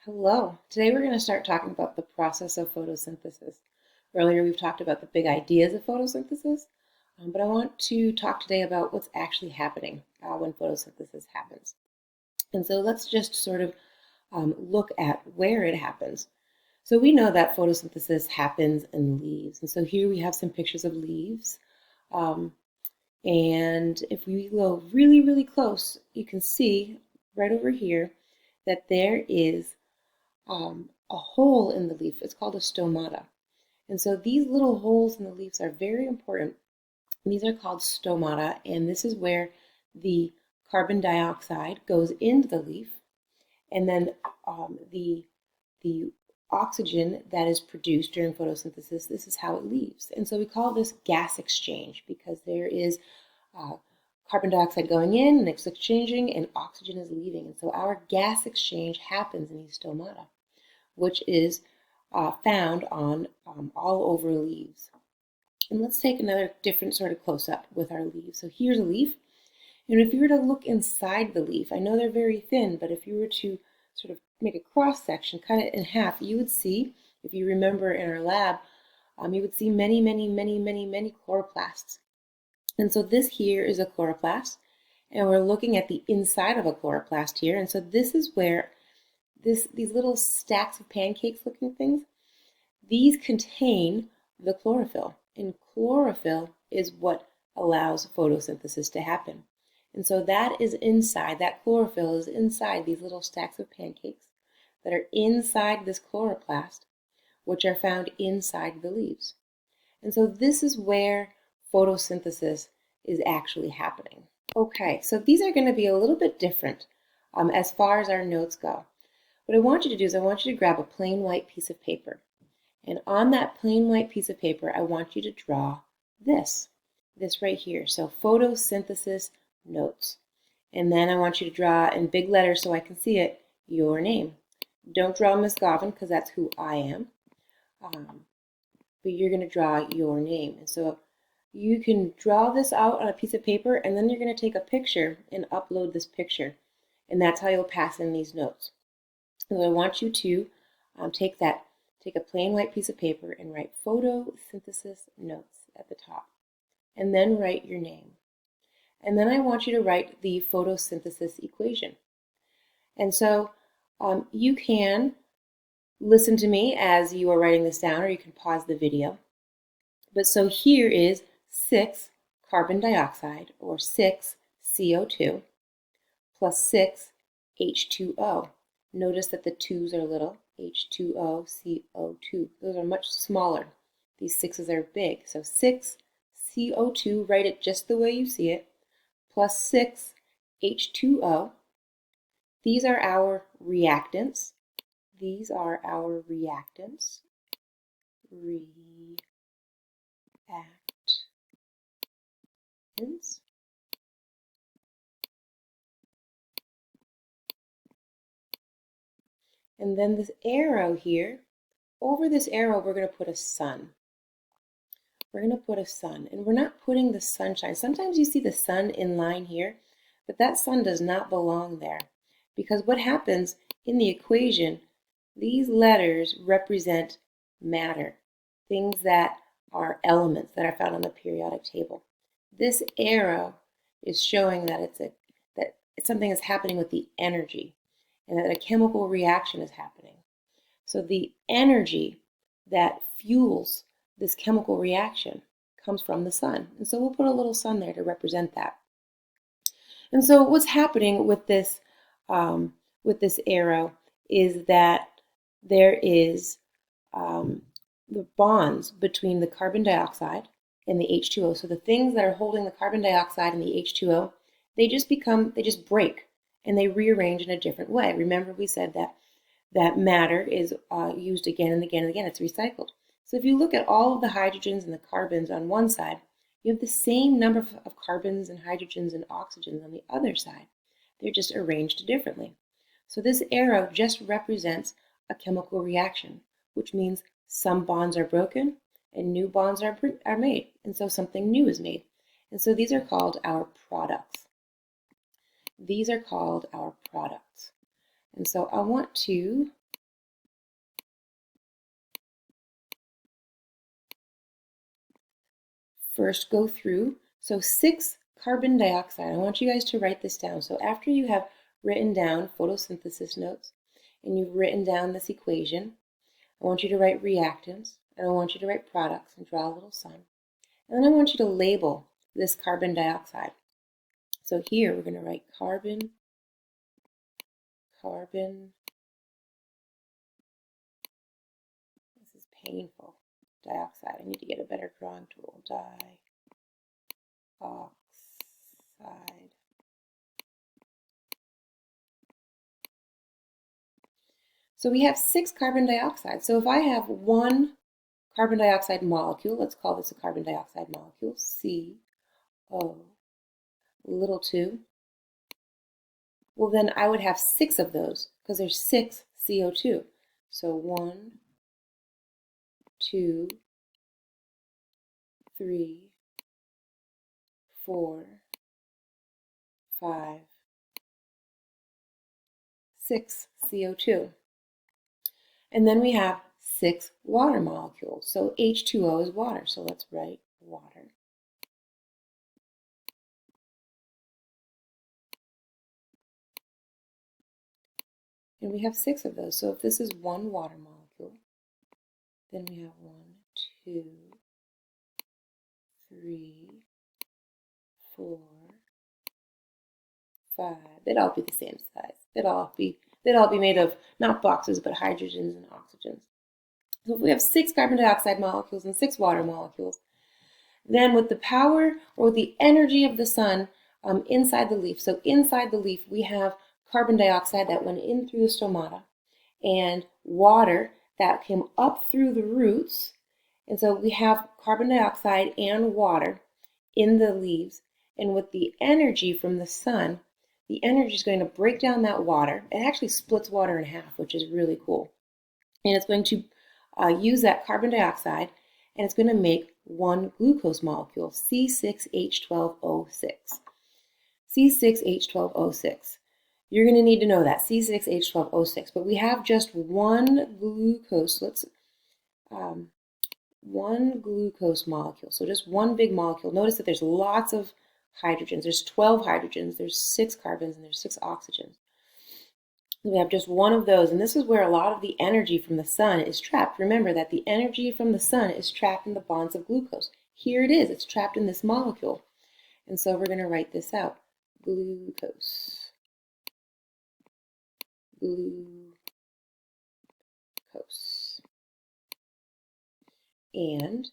Hello. Today we're going to start talking about the process of photosynthesis. Earlier we've talked about the big ideas of photosynthesis, but I want to talk today about what's actually happening when photosynthesis happens. And so let's just sort of look at where it happens. So we know that photosynthesis happens in leaves. And so here we have some pictures of leaves. And if we go really, really close, you can see right over here that there is a hole in the leaf. It's called a stomata. And so these little holes in the leaves are very important. These are called stomata, and this is where the carbon dioxide goes into the leaf, and then the oxygen that is produced during photosynthesis, this is how it leaves. And so we call this gas exchange because there is carbon dioxide going in and it's exchanging and oxygen is leaving. And so our gas exchange happens in these stomata, which is found on all over leaves. And let's take another different sort of close-up with our leaves. So here's a leaf. And if you were to look inside the leaf, I know they're very thin, but if you were to sort of make a cross-section, cut it in half, you would see, if you remember in our lab, you would see many, many, many, many, many chloroplasts. And so this here is a chloroplast, and we're looking at the inside of a chloroplast here. And so this is where these little stacks of pancakes looking things, these contain the chlorophyll. And chlorophyll is what allows photosynthesis to happen. And so that is inside, that chlorophyll is inside these little stacks of pancakes that are inside this chloroplast, which are found inside the leaves. And so this is where photosynthesis is actually happening. Okay, so these are going to be a little bit different as far as our notes go. What I want you to do is I want you to grab a plain white piece of paper. And on that plain white piece of paper, I want you to draw this right here. So photosynthesis notes. And then I want you to draw in big letters so I can see it, your name. Don't draw Miss Govan because that's who I am. But you're going to draw your name. And so you can draw this out on a piece of paper and then you're going to take a picture and upload this picture. And that's how you'll pass in these notes. So I want you to take a plain white piece of paper and write photosynthesis notes at the top. And then write your name. And then I want you to write the photosynthesis equation. And so you can listen to me as you are writing this down, or you can pause the video. But so here is 6 carbon dioxide, or 6 CO2, plus 6 H2O. Notice that the 2's are little, H2O, CO2. Those are much smaller. These 6's are big. So 6 CO2, write it just the way you see it, plus 6 H2O. These are our reactants. These are our reactants. Reactants. And then this arrow here, over this arrow, we're going to put a sun. We're going to put a sun, and we're not putting the sunshine. Sometimes you see the sun in line here, but that sun does not belong there. Because what happens in the equation, these letters represent matter, things that are elements that are found on the periodic table. This arrow is showing that something is happening with the energy, and that a chemical reaction is happening. So the energy that fuels this chemical reaction comes from the sun. And so we'll put a little sun there to represent that. And so what's happening with this arrow is that there is the bonds between the carbon dioxide and the H2O. So the things that are holding the carbon dioxide and the H2O, they just break and they rearrange in a different way. Remember, we said that matter is used again and again and again. It's recycled. So if you look at all of the hydrogens and the carbons on one side, you have the same number of carbons and hydrogens and oxygens on the other side. They're just arranged differently. So this arrow just represents a chemical reaction, which means some bonds are broken and new bonds are made. And so something new is made. And so these are called our products. These are called our products. And so I want to first go through, so 6 carbon dioxide. I want you guys to write this down. So after you have written down photosynthesis notes and you've written down this equation, I want you to write reactants and I want you to write products and draw a little sun. And then I want you to label this carbon dioxide. So here we're going to write carbon, this is painful, dioxide. I need to get a better drawing tool, dioxide. So we have 6 carbon dioxide. So if I have one carbon dioxide molecule, let's call this a carbon dioxide molecule, CO, little 2, well then I would have 6 of those because there's 6 CO2. So 1, 2, 3, 4, 5, 6 CO2. And then we have 6 water molecules. So H2O is water. So let's write water. And we have 6 of those. So if this is one water molecule, then we have 1, 2, 3, 4, 5. They'd all be the same size. They'd all be made of not boxes, but hydrogens and oxygens. So if we have 6 carbon dioxide molecules and 6 water molecules, then with the power or with the energy of the sun inside the leaf, so inside the leaf we have carbon dioxide that went in through the stomata and water that came up through the roots. And so we have carbon dioxide and water in the leaves. And with the energy from the sun, the energy is going to break down that water. It actually splits water in half, which is really cool. And it's going to use that carbon dioxide, and it's going to make one glucose molecule, C6H12O6. C6H12O6. You're going to need to know that, C6H12O6. But we have just one glucose. One glucose molecule. So just one big molecule. Notice that there's lots of hydrogens. There's 12 hydrogens, there's 6 carbons, and there's 6 oxygens. So we have just one of those, and this is where a lot of the energy from the sun is trapped. Remember that the energy from the sun is trapped in the bonds of glucose. Here it is. It's trapped in this molecule. And so we're going to write this out. Glucose. Glucose. And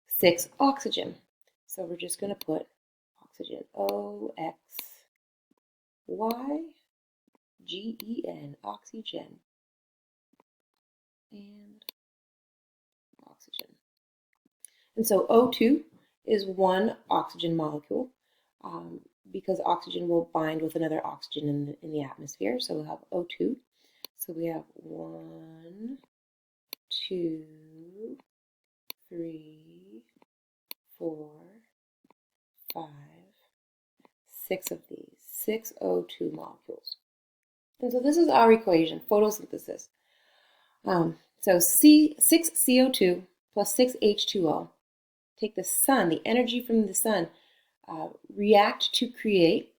6 oxygen. So we're just going to put oxygen, O-X-Y-G-E-N, oxygen, and oxygen. And so O2 is one oxygen molecule because oxygen will bind with another oxygen in the atmosphere. So we'll have O2. So we have 1, 2, 3, 4, 5, 6 of these, 6 O2 molecules. And so this is our equation, photosynthesis. So 6 CO2 plus 6 H2O. Take the sun, the energy from the sun, react to create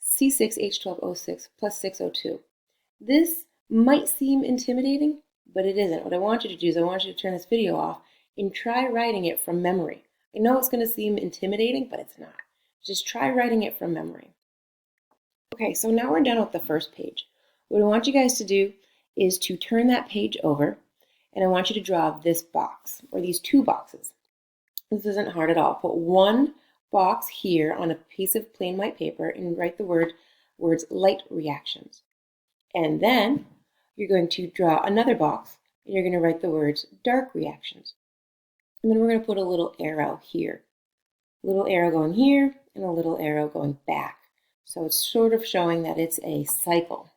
C6H12O6 plus 6 O2. This might seem intimidating, but it isn't. What I want you to do is I want you to turn this video off and try writing it from memory. I know it's going to seem intimidating, but it's not. Just try writing it from memory. Okay, so now we're done with the first page. What I want you guys to do is to turn that page over, and I want you to draw this box, or these 2 boxes. This isn't hard at all. Put one box here on a piece of plain white paper and write the words light reactions. And then you're going to draw another box, and you're going to write the words dark reactions. And then we're going to put a little arrow here. A little arrow going here and a little arrow going back. So it's sort of showing that it's a cycle.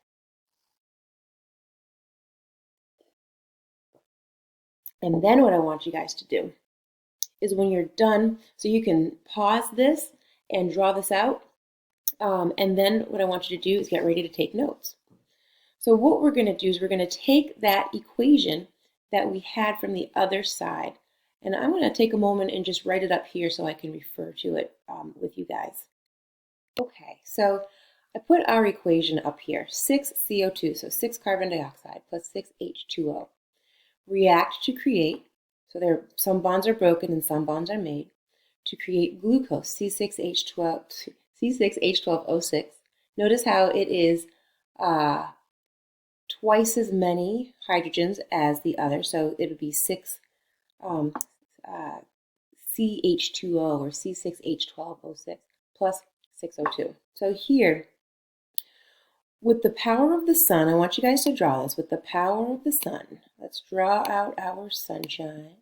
And then what I want you guys to do is when you're done, so you can pause this and draw this out. And then what I want you to do is get ready to take notes. So what we're going to do is we're going to take that equation that we had from the other side, And I'm going to take a moment and just write it up here so I can refer to it with you guys. Okay, so I put our equation up here, 6 CO2, so 6 carbon dioxide plus 6 H2O, react to create, so some bonds are broken and some bonds are made, to create glucose, C6H12O6. Notice how it is twice as many hydrogens as the other, so it would be 6 CH2O or C6H12O6 plus 6O2. So here, with the power of the sun, I want you guys to draw this. With the power of the sun, let's draw out our sunshine.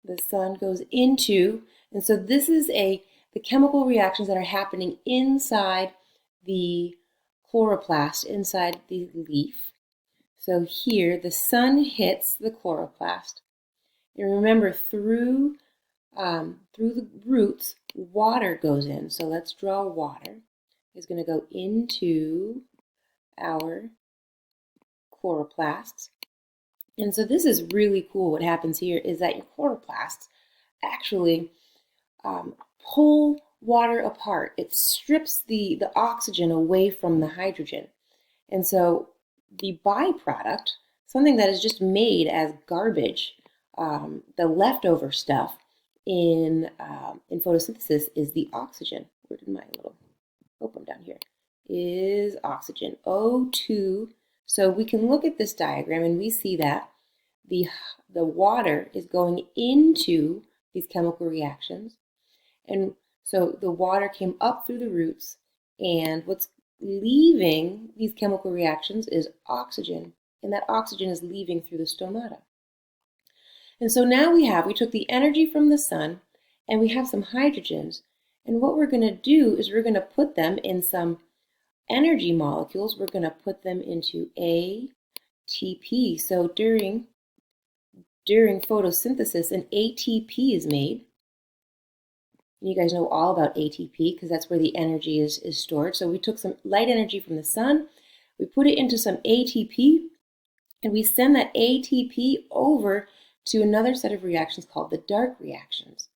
The sun goes into, and so this is the chemical reactions that are happening inside the chloroplast, inside the leaf. So here, the sun hits the chloroplast. And remember, through the roots, water goes in. So let's draw water. It's going to go into our chloroplasts. And so this is really cool. What happens here is that your chloroplasts actually pull water apart. It strips the oxygen away from the hydrogen. And so the byproduct, something that is just made as garbage, the leftover stuff in photosynthesis is the oxygen. Where did my little, I'm down here, is oxygen, O2. So we can look at this diagram and we see that the water is going into these chemical reactions. And so the water came up through the roots, and what's leaving these chemical reactions is oxygen, and that oxygen is leaving through the stomata. And so now we took the energy from the sun, and we have some hydrogens, and what we're going to do is we're going to put them in some energy molecules. We're going to put them into ATP. So during photosynthesis, an ATP is made. And you guys know all about ATP because that's where the energy is stored. So we took some light energy from the sun, we put it into some ATP, and we send that ATP over to another set of reactions called the dark reactions.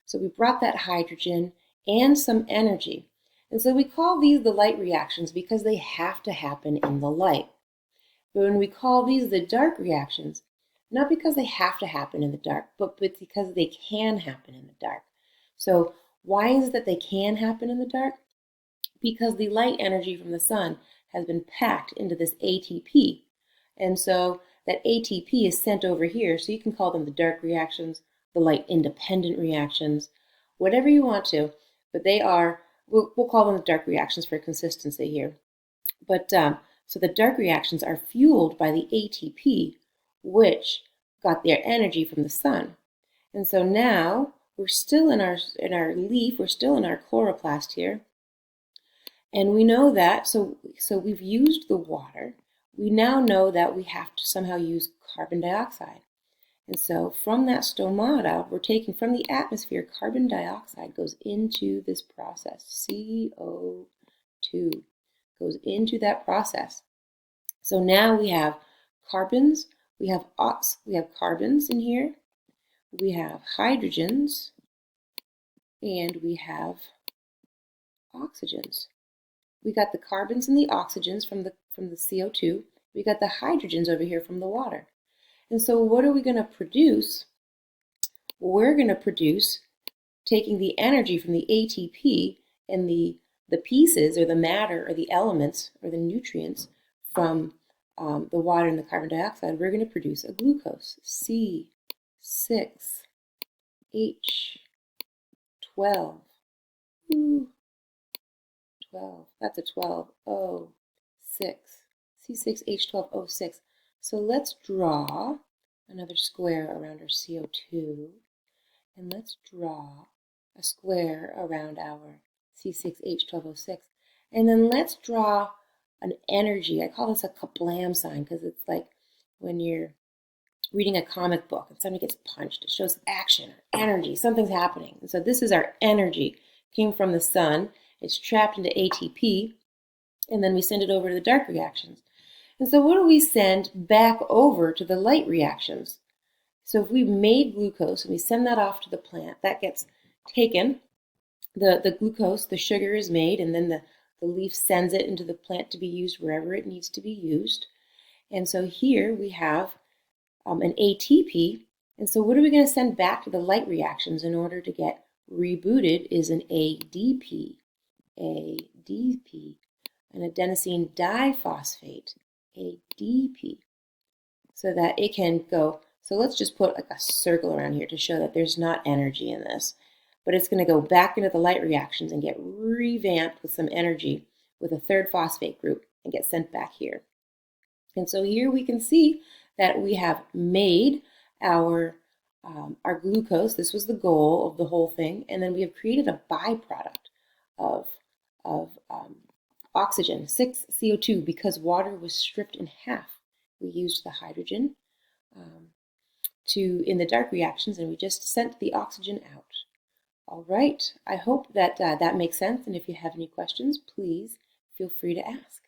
So we brought that hydrogen and some energy. And so we call these the light reactions because they have to happen in the light. But when we call these the dark reactions, not because they have to happen in the dark, but because they can happen in the dark. So why is it that they can happen in the dark? Because the light energy from the sun has been packed into this ATP. And so that ATP is sent over here. So you can call them the dark reactions, the light independent reactions, whatever you want to. But they are, we'll call them the dark reactions for consistency here. But so the dark reactions are fueled by the ATP, which got their energy from the sun. And so now we're still in our leaf, we're still in our chloroplast here. And we know that, so we've used the water. We now know that we have to somehow use carbon dioxide. And so from that stomata, we're taking from the atmosphere, carbon dioxide goes into this process. CO2 goes into that process. So now we have carbons, we have carbons in here, we have hydrogens, and we have oxygens. We got the carbons and the oxygens from the CO2. We got the hydrogens over here from the water. And so what are we going to produce? We're going to produce, taking the energy from the ATP and the pieces or the matter or the elements or the nutrients from the water and the carbon dioxide, we're going to produce a glucose, C6H12. Ooh, 12. That's a 12. O6. C6H12O6. So let's draw another square around our CO2. And let's draw a square around our C6H12O6. And then let's draw an energy. I call this a kablam sign because it's like when you're reading a comic book and somebody gets punched. It shows action or energy. Something's happening. And so this is our energy. Came from the sun. It's trapped into ATP. And then we send it over to the dark reactions. And so what do we send back over to the light reactions? So if we made glucose and we send that off to the plant, that gets taken. The glucose, the sugar is made, and then the leaf sends it into the plant to be used wherever it needs to be used. And so here we have an ATP. And so what are we going to send back to the light reactions in order to get rebooted is an ADP. ADP, an adenosine diphosphate, ADP, so that it can go. So let's just put like a circle around here to show that there's not energy in this, but it's going to go back into the light reactions and get revamped with some energy with a third phosphate group and get sent back here. And so here we can see that we have made our glucose. This was the goal of the whole thing, and then we have created a byproduct of oxygen, 6CO2, because water was stripped in half. We used the hydrogen in the dark reactions, and we just sent the oxygen out. All right, I hope that that makes sense, and if you have any questions, please feel free to ask.